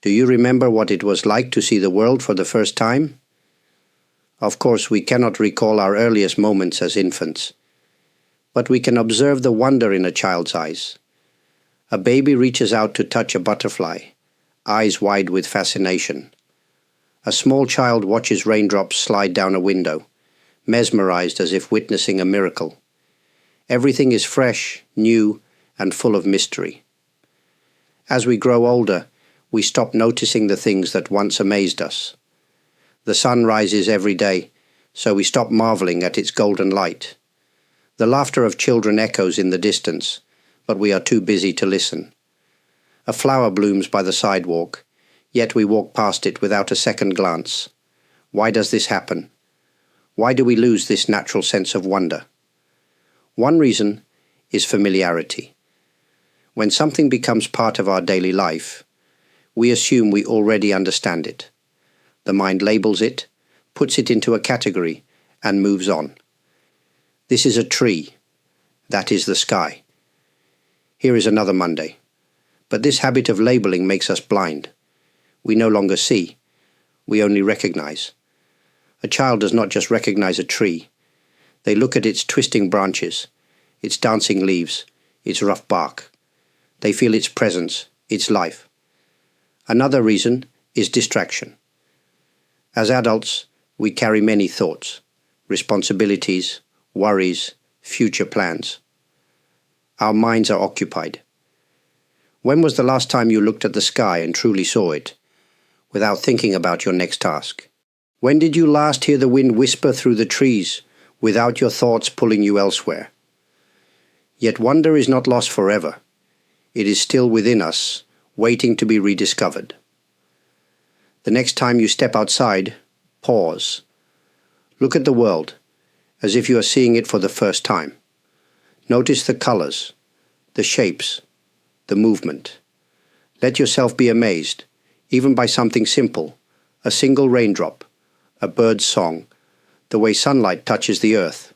Do you remember what it was like to see the world for the first time? Of course, we cannot recall our earliest moments as infants, but we can observe the wonder in a child's eyes. A baby reaches out to touch a butterfly, eyes wide with fascination. A small child watches raindrops slide down a window, mesmerized as if witnessing a miracle. Everything is fresh, new, and full of mystery. As we grow older, we stop noticing the things that once amazed us. The sun rises every day, so we stop marveling at its golden light. The laughter of children echoes in the distance, but we are too busy to listen. A flower blooms by the sidewalk, yet we walk past it without a second glance. Why does this happen? Why do we lose this natural sense of wonder? One reason is familiarity. When something becomes part of our daily life, we assume we already understand it. The mind labels it, puts it into a category, and moves on. This is a tree. That is the sky. Here is another Monday. But this habit of labeling makes us blind. We no longer see. We only recognize. A child does not just recognize a tree. They look at its twisting branches, its dancing leaves, its rough bark. They feel its presence, its life. Another reason is distraction. As adults, we carry many thoughts, responsibilities, worries, future plans. Our minds are occupied. When was the last time you looked at the sky and truly saw it, without thinking about your next task? When did you last hear the wind whisper through the trees, without your thoughts pulling you elsewhere? Yet wonder is not lost forever. It is still within us, waiting to be rediscovered. The next time you step outside, pause. Look at the world, as if you are seeing it for the first time. Notice the colors, the shapes, the movement. Let yourself be amazed, even by something simple, a single raindrop, a bird's song, the way sunlight touches the earth.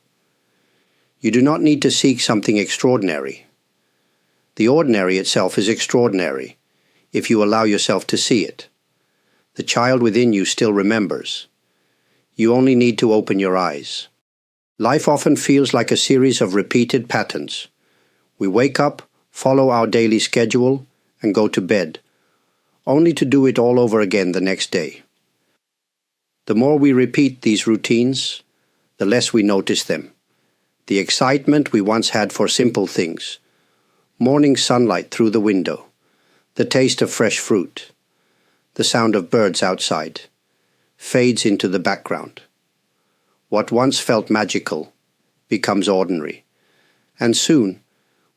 You do not need to seek something extraordinary. The ordinary itself is extraordinary, if you allow yourself to see it. The child within you still remembers. You only need to open your eyes. Life often feels like a series of repeated patterns. We wake up, follow our daily schedule, and go to bed, only to do it all over again the next day. The more we repeat these routines, the less we notice them. The excitement we once had for simple things, morning sunlight through the window, the taste of fresh fruit, the sound of birds outside, fades into the background. What once felt magical becomes ordinary, and soon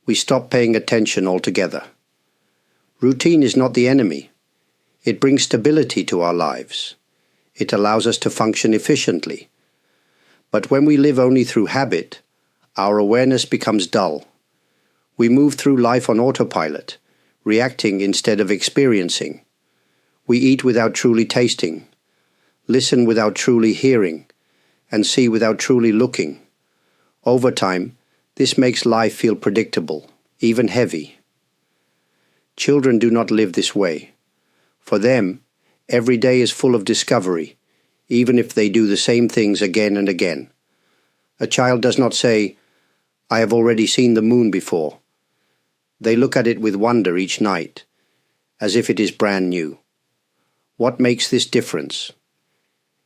we stop paying attention altogether. Routine is not the enemy. It brings stability to our lives. It allows us to function efficiently. But when we live only through habit, our awareness becomes dull. We move through life on autopilot, reacting instead of experiencing. We eat without truly tasting, listen without truly hearing, and see without truly looking. Over time, this makes life feel predictable, even heavy. Children do not live this way. For them, every day is full of discovery, even if they do the same things again and again. A child does not say, "I have already seen the moon before." They look at it with wonder each night, as if it is brand new. What makes this difference?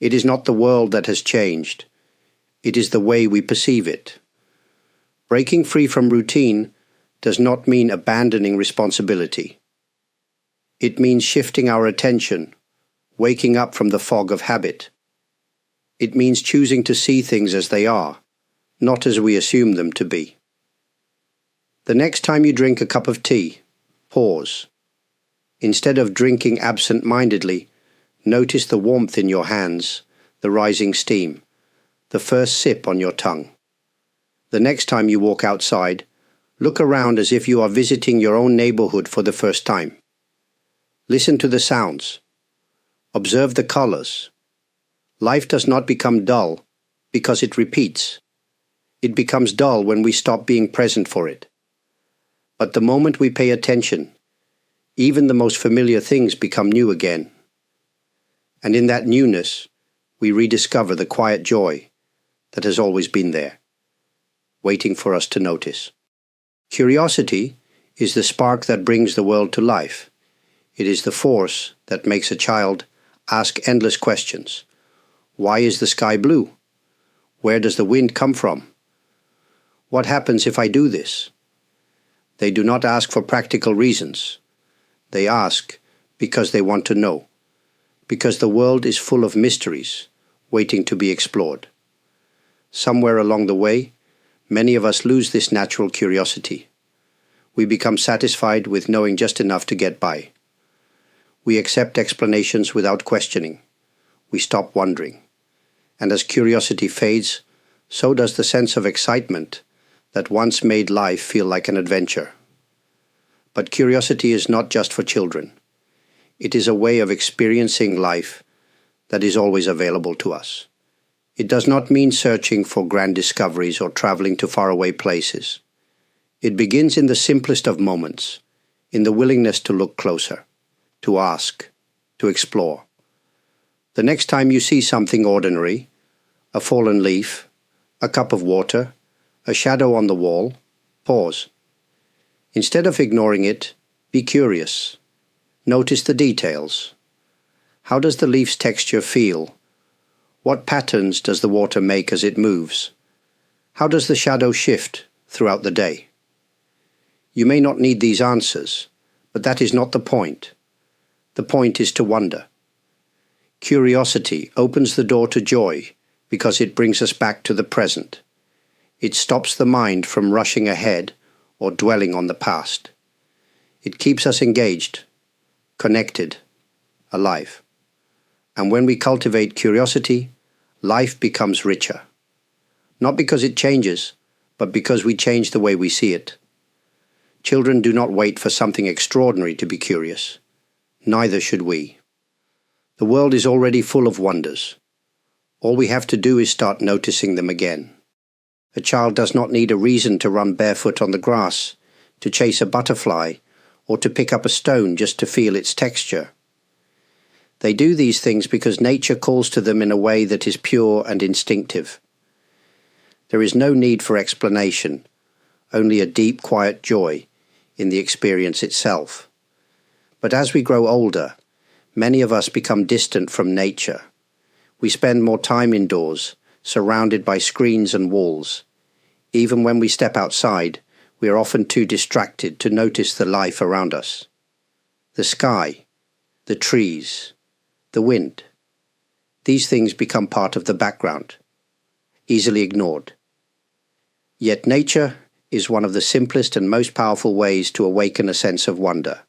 It is not the world that has changed. It is the way we perceive it. Breaking free from routine does not mean abandoning responsibility. It means shifting our attention, waking up from the fog of habit. It means choosing to see things as they are, not as we assume them to be. The next time you drink a cup of tea, pause. Instead of drinking absent-mindedly, notice the warmth in your hands, the rising steam, the first sip on your tongue. The next time you walk outside, look around as if you are visiting your own neighborhood for the first time. Listen to the sounds. Observe the colors. Life does not become dull because it repeats. It becomes dull when we stop being present for it. But the moment we pay attention, Even the most familiar things become new again. And in that newness, we rediscover the quiet joy that has always been there, waiting for us to notice. Curiosity is the spark that brings the world to life. It is the force that makes a child ask endless questions. Why is the sky blue? Where does the wind come from? What happens if I do this? They do not ask for practical reasons. They ask because they want to know, because the world is full of mysteries waiting to be explored. Somewhere along the way, many of us lose this natural curiosity. We become satisfied with knowing just enough to get by. We accept explanations without questioning. We stop wondering. And as curiosity fades, so does the sense of excitement that once made life feel like an adventure. But curiosity is not just for children. It is a way of experiencing life that is always available to us. It does not mean searching for grand discoveries or traveling to faraway places. It begins in the simplest of moments, in the willingness to look closer, to ask, to explore. The next time you see something ordinary, a fallen leaf, a cup of water, a shadow on the wall, pause. Instead of ignoring it, be curious. Notice the details. How does the leaf's texture feel? What patterns does the water make as it moves? How does the shadow shift throughout the day? You may not need these answers, but that is not the point. The point is to wonder. Curiosity opens the door to joy because it brings us back to the present. It stops the mind from rushing ahead or dwelling on the past. It keeps us engaged, connected, alive. And when we cultivate curiosity, life becomes richer. Not because it changes, but because we change the way we see it. Children do not wait for something extraordinary to be curious. Neither should we. The world is already full of wonders. All we have to do is start noticing them again. A child does not need a reason to run barefoot on the grass, to chase a butterfly, or to pick up a stone just to feel its texture. They do these things because nature calls to them in a way that is pure and instinctive. There is no need for explanation, only a deep, quiet joy in the experience itself. But as we grow older, many of us become distant from nature. We spend more time indoors, surrounded by screens and walls. Even when we step outside, we are often too distracted to notice the life around us. The sky, the trees, the wind. These things become part of the background, easily ignored. Yet nature is one of the simplest and most powerful ways to awaken a sense of wonder.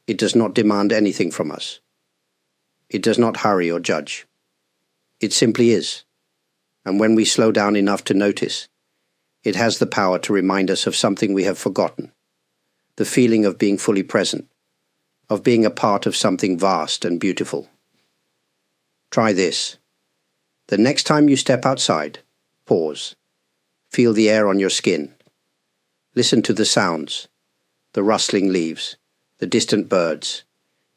It does not demand anything from us. It does not hurry or judge. It simply is. And when we slow down enough to notice, it has the power to remind us of something we have forgotten, the feeling of being fully present, of being a part of something vast and beautiful. Try this. The next time you step outside, pause. Feel the air on your skin. Listen to the sounds, the rustling leaves, the distant birds,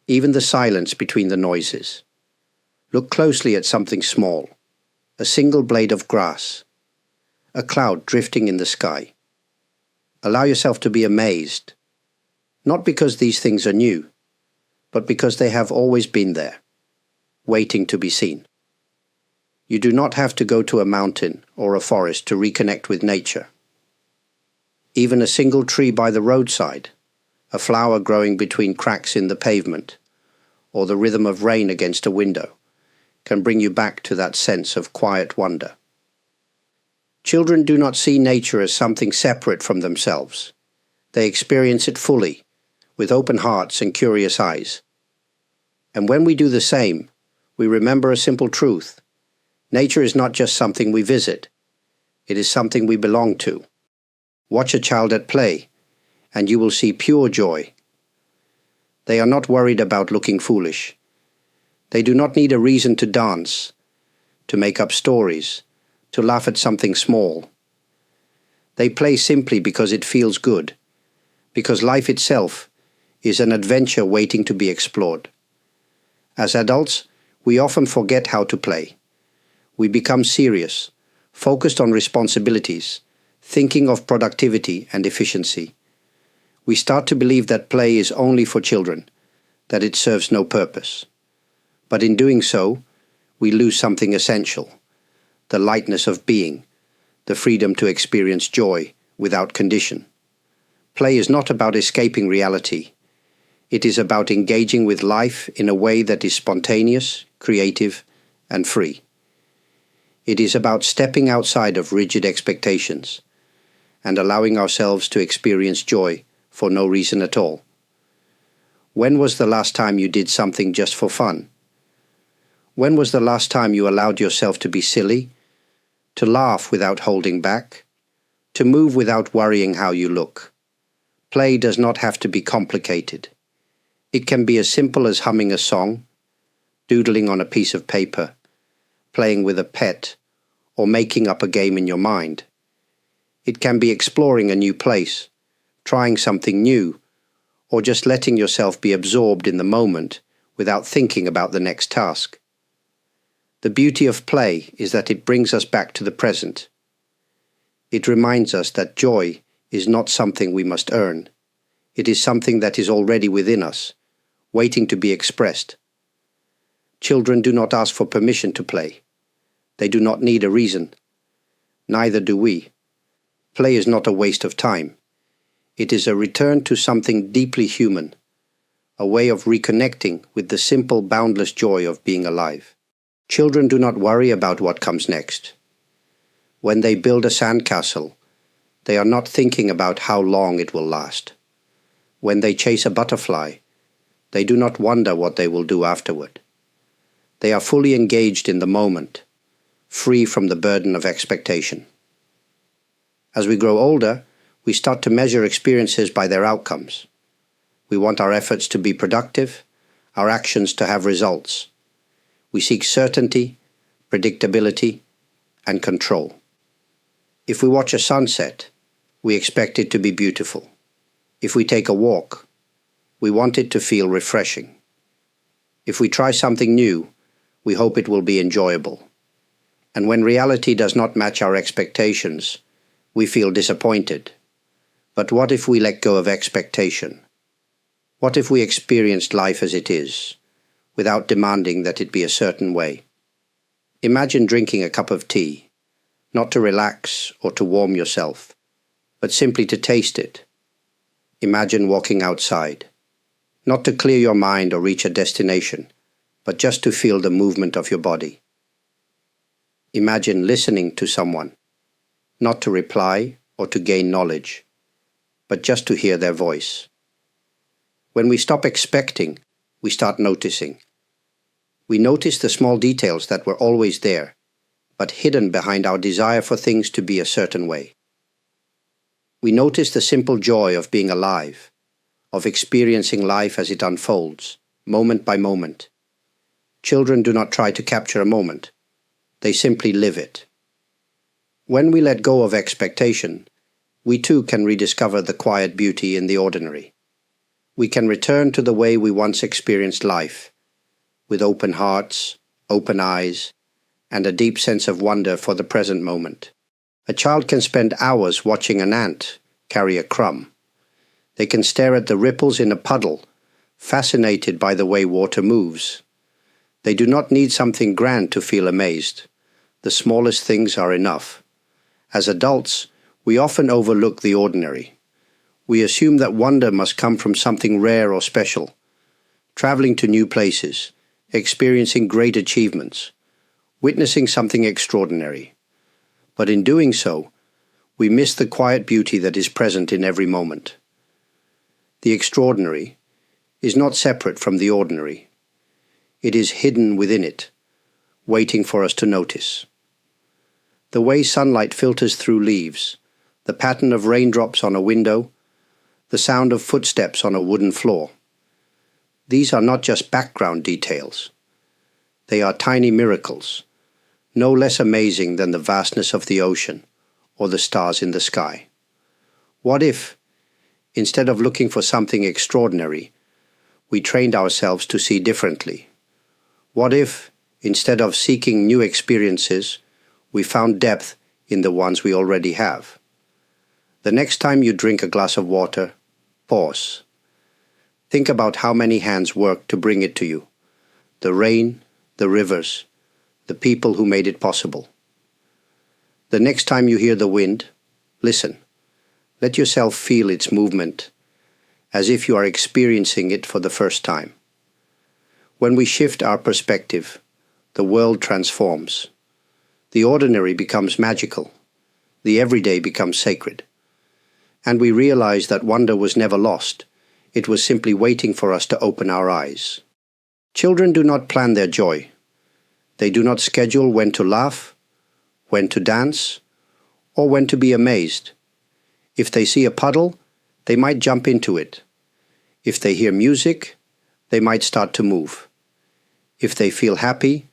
even the silence between the noises. Look closely at something small, a single blade of grass, a cloud drifting in the sky. Allow yourself to be amazed, not because these things are new, but because they have always been there, waiting to be seen. You do not have to go to a mountain or a forest to reconnect with nature. Even a single tree by the roadside, a flower growing between cracks in the pavement, or the rhythm of rain against a window, can bring you back to that sense of quiet wonder. Children do not see nature as something separate from themselves. They experience it fully, with open hearts and curious eyes. And when we do the same, we remember a simple truth. Nature is not just something we visit. It is something we belong to. Watch a child at play, and you will see pure joy. They are not worried about looking foolish. They do not need a reason to dance, to make up stories, to laugh at something small. They play simply because it feels good, because life itself is an adventure waiting to be explored. As adults, we often forget how to play. We become serious, focused on responsibilities, thinking of productivity and efficiency. We start to believe that play is only for children, that it serves no purpose. But in doing so, we lose something essential: the lightness of being, the freedom to experience joy without condition. Play is not about escaping reality. It is about engaging with life in a way that is spontaneous, creative, and free. It is about stepping outside of rigid expectations and allowing ourselves to experience joy for no reason at all. When was the last time you did something just for fun? When was the last time you allowed yourself to be silly, to laugh without holding back, to move without worrying how you look? Play does not have to be complicated. It can be as simple as humming a song, doodling on a piece of paper, playing with a pet, or making up a game in your mind. It can be exploring a new place, trying something new, or just letting yourself be absorbed in the moment without thinking about the next task. The beauty of play is that it brings us back to the present. It reminds us that joy is not something we must earn. It is something that is already within us, waiting to be expressed. Children do not ask for permission to play. They do not need a reason. Neither do we. Play is not a waste of time. It is a return to something deeply human, a way of reconnecting with the simple, boundless joy of being alive. Children do not worry about what comes next. When they build a sandcastle, they are not thinking about how long it will last. When they chase a butterfly, they do not wonder what they will do afterward. They are fully engaged in the moment, free from the burden of expectation. As we grow older, we start to measure experiences by their outcomes. We want our efforts to be productive, our actions to have results. We seek certainty, predictability, and control. If we watch a sunset, we expect it to be beautiful. If we take a walk, we want it to feel refreshing. If we try something new, we hope it will be enjoyable. And when reality does not match our expectations, we feel disappointed. But what if we let go of expectation? What if we experienced life as it is, without demanding that it be a certain way? Imagine drinking a cup of tea, not to relax or to warm yourself, but simply to taste it. Imagine walking outside, not to clear your mind or reach a destination, but just to feel the movement of your body. Imagine listening to someone, not to reply or to gain knowledge, but just to hear their voice. When we stop expecting, we start noticing. We notice the small details that were always there, but hidden behind our desire for things to be a certain way. We notice the simple joy of being alive, of experiencing life as it unfolds, moment by moment. Children do not try to capture a moment. They simply live it. When we let go of expectation, we too can rediscover the quiet beauty in the ordinary. We can return to the way we once experienced life, with open hearts, open eyes, and a deep sense of wonder for the present moment. A child can spend hours watching an ant carry a crumb. They can stare at the ripples in a puddle, fascinated by the way water moves. They do not need something grand to feel amazed. The smallest things are enough. As adults, we often overlook the ordinary. We assume that wonder must come from something rare or special, traveling to new places, experiencing great achievements, witnessing something extraordinary. But in doing so, we miss the quiet beauty that is present in every moment. The extraordinary is not separate from the ordinary. It is hidden within it, waiting for us to notice. The way sunlight filters through leaves, the pattern of raindrops on a window, the sound of footsteps on a wooden floor. These are not just background details. They are tiny miracles, no less amazing than the vastness of the ocean or the stars in the sky. What if, instead of looking for something extraordinary, we trained ourselves to see differently? What if, instead of seeking new experiences, we found depth in the ones we already have? The next time you drink a glass of water, pause. Think about how many hands worked to bring it to you. The rain, the rivers, the people who made it possible. The next time you hear the wind, listen. Let yourself feel its movement, as if you are experiencing it for the first time. When we shift our perspective, the world transforms. The ordinary becomes magical. The everyday becomes sacred. And we realize that wonder was never lost. It was simply waiting for us to open our eyes. Children do not plan their joy. They do not schedule when to laugh, when to dance, or when to be amazed. If they see a puddle, they might jump into it. If they hear music, they might start to move. If they feel happy,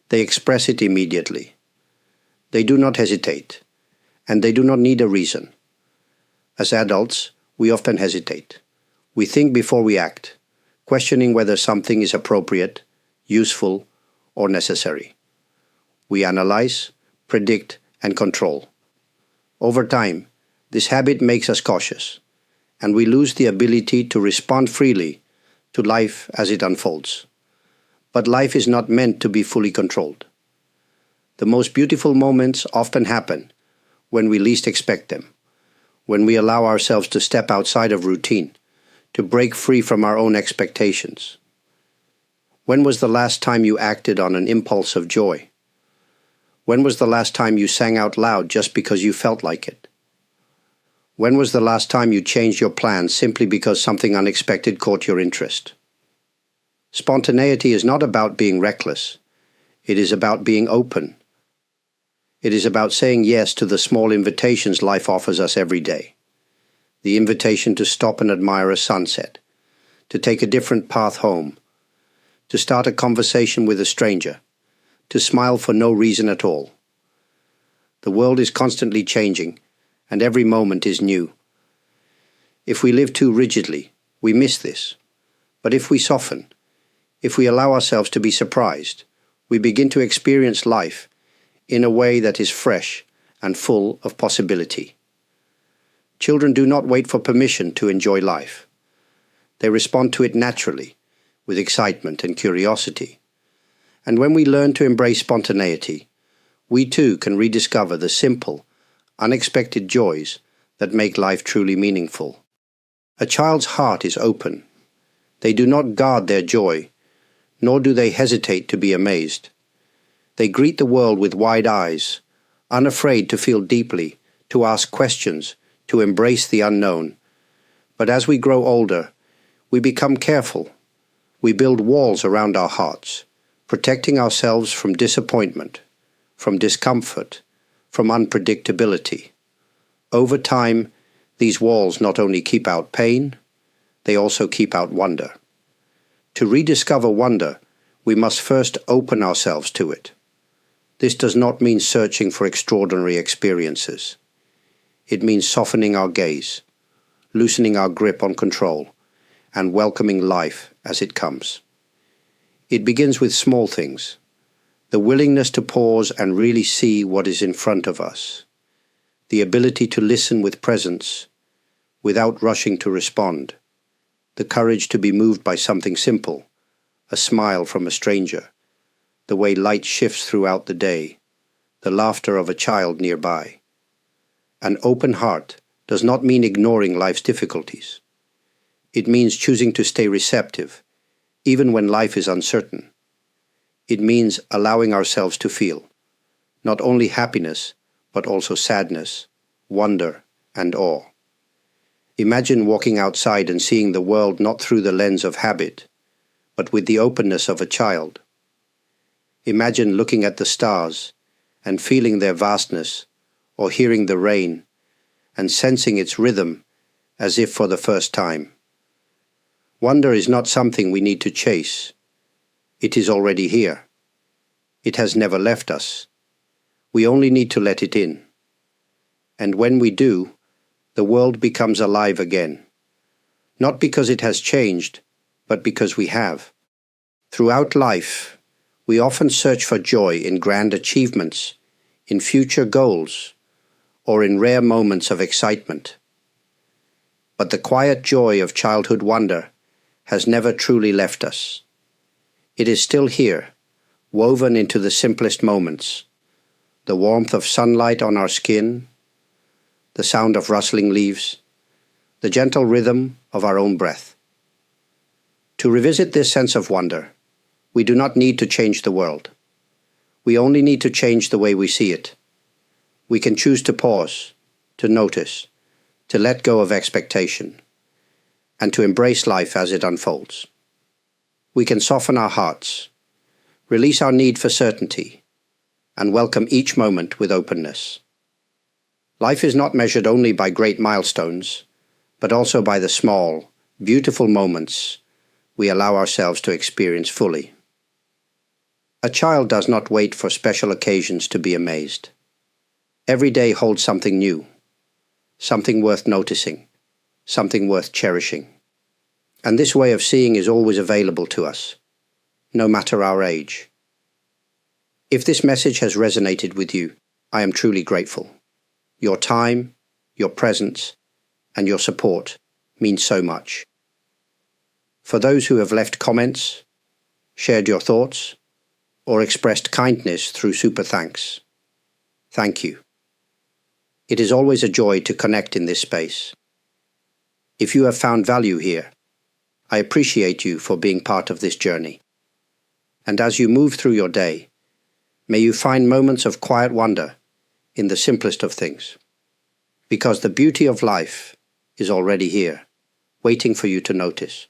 they express it immediately. They do not hesitate, and they do not need a reason. As adults, we often hesitate. We think before we act, questioning whether something is appropriate, useful, or necessary. We analyze, predict, and control. Over time, this habit makes us cautious, and we lose the ability to respond freely to life as it unfolds. But life is not meant to be fully controlled. The most beautiful moments often happen when we least expect them, when we allow ourselves to step outside of routine, to break free from our own expectations. When was the last time you acted on an impulse of joy? When was the last time you sang out loud just because you felt like it? When was the last time you changed your plans simply because something unexpected caught your interest? Spontaneity is not about being reckless. It is about being open. It is about saying yes to the small invitations life offers us every day. The invitation to stop and admire a sunset, to take a different path home, to start a conversation with a stranger, to smile for no reason at all. The world is constantly changing, and every moment is new. If we live too rigidly, we miss this. But if we soften, if we allow ourselves to be surprised, we begin to experience life in a way that is fresh and full of possibility. Children do not wait for permission to enjoy life. They respond to it naturally, with excitement and curiosity. And when we learn to embrace spontaneity, we too can rediscover the simple, unexpected joys that make life truly meaningful. A child's heart is open. They do not guard their joy, nor do they hesitate to be amazed. They greet the world with wide eyes, unafraid to feel deeply, to ask questions, to embrace the unknown. But as we grow older, we become careful. We build walls around our hearts, protecting ourselves from disappointment, from discomfort, from unpredictability. Over time, these walls not only keep out pain, they also keep out wonder. To rediscover wonder, we must first open ourselves to it. This does not mean searching for extraordinary experiences. It means softening our gaze, loosening our grip on control, and welcoming life as it comes. It begins with small things, the willingness to pause and really see what is in front of us, the ability to listen with presence, without rushing to respond, the courage to be moved by something simple, a smile from a stranger, the way light shifts throughout the day, the laughter of a child nearby. An open heart does not mean ignoring life's difficulties. It means choosing to stay receptive, even when life is uncertain. It means allowing ourselves to feel, not only happiness, but also sadness, wonder, and awe. Imagine walking outside and seeing the world not through the lens of habit, but with the openness of a child. Imagine looking at the stars and feeling their vastness, or hearing the rain and sensing its rhythm as if for the first time. Wonder is not something we need to chase. It is already here. It has never left us. We only need to let it in. And when we do, the world becomes alive again. Not because it has changed, but because we have. Throughout life, we often search for joy in grand achievements, in future goals, or in rare moments of excitement. But the quiet joy of childhood wonder has never truly left us. It is still here, woven into the simplest moments, the warmth of sunlight on our skin, the sound of rustling leaves, the gentle rhythm of our own breath. To revisit this sense of wonder, we do not need to change the world. We only need to change the way we see it. We can choose to pause, to notice, to let go of expectation, and to embrace life as it unfolds. We can soften our hearts, release our need for certainty, and welcome each moment with openness. Life is not measured only by great milestones, but also by the small, beautiful moments we allow ourselves to experience fully. A child does not wait for special occasions to be amazed. Every day holds something new, something worth noticing, something worth cherishing. And this way of seeing is always available to us, no matter our age. If this message has resonated with you, I am truly grateful. Your time, your presence, and your support mean so much. For those who have left comments, shared your thoughts, or expressed kindness through super thanks, thank you. It is always a joy to connect in this space. If you have found value here, I appreciate you for being part of this journey. And as you move through your day, may you find moments of quiet wonder in the simplest of things. Because the beauty of life is already here, waiting for you to notice.